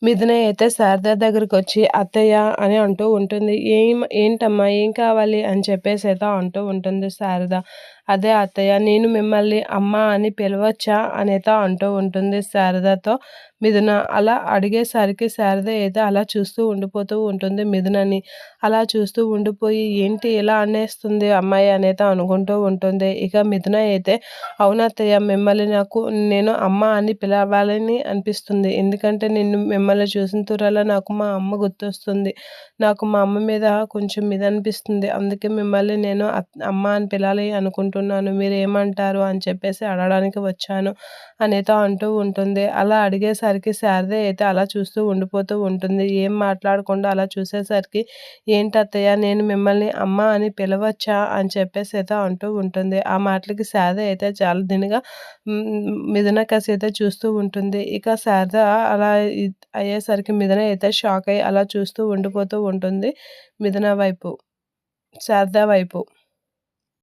మిథున అయితే శారద దగ్గరకొచ్చి అత్తయ్య అని అంటూ ఉంటుంది. ఏంటమ్మా ఏం కావాలి అని చెప్పేసి అయితే అంటూ ఉంటుంది శారద. అదే అత్తయ్య నేను మిమ్మల్ని అమ్మ అని పిలవచ్చా అనైతే అంటూ ఉంటుంది శారదతో మిథున. అలా అడిగేసరికి శారద అయితే అలా చూస్తూ ఉండిపోతూ ఉంటుంది మిథునని. అలా చూస్తూ ఉండిపోయి ఏంటి ఇలా అనేస్తుంది అమ్మాయి అనైతే అనుకుంటూ ఉంటుంది. ఇక మిథున అయితే అవునత్తయ్య నేను అమ్మ అని పిలవాలని అనిపిస్తుంది. ఎందుకంటే మిమ్మల్ని చూసిన తూరల్లా నాకు మా అమ్మ గుర్తొస్తుంది. నాకు మా అమ్మ మీద కొంచెం ఇదనిపిస్తుంది. అందుకే మిమ్మల్ని నేను అమ్మ అని పిలాలి అనుకుంటున్నాను. మీరేమంటారు అని చెప్పేసి అడగడానికి వచ్చాను అనైతే అంటూ ఉంటుంది. అలా అడిగేసరికి శారద అయితే అలా చూస్తూ ఉండిపోతూ ఉంటుంది. ఏం మాట్లాడకుండా అలా చూసేసరికి ఏంటత్తయ్య నేను మిమ్మల్ని అమ్మ అని పిలవచ్చా అని చెప్పేసి అయితే అంటూ ఉంటుంది. ఆ మాటలకి శారద అయితే చాలా దినగా మిథునకేసి అయితే చూస్తూ ఉంటుంది. ఇక శారద అలా అయ్యేసరికి మిథున అయితే షాక్ అయ్యి అలా చూస్తూ ఉండిపోతూ ఉంటుంది మిథున వైపు, శారద వైపు.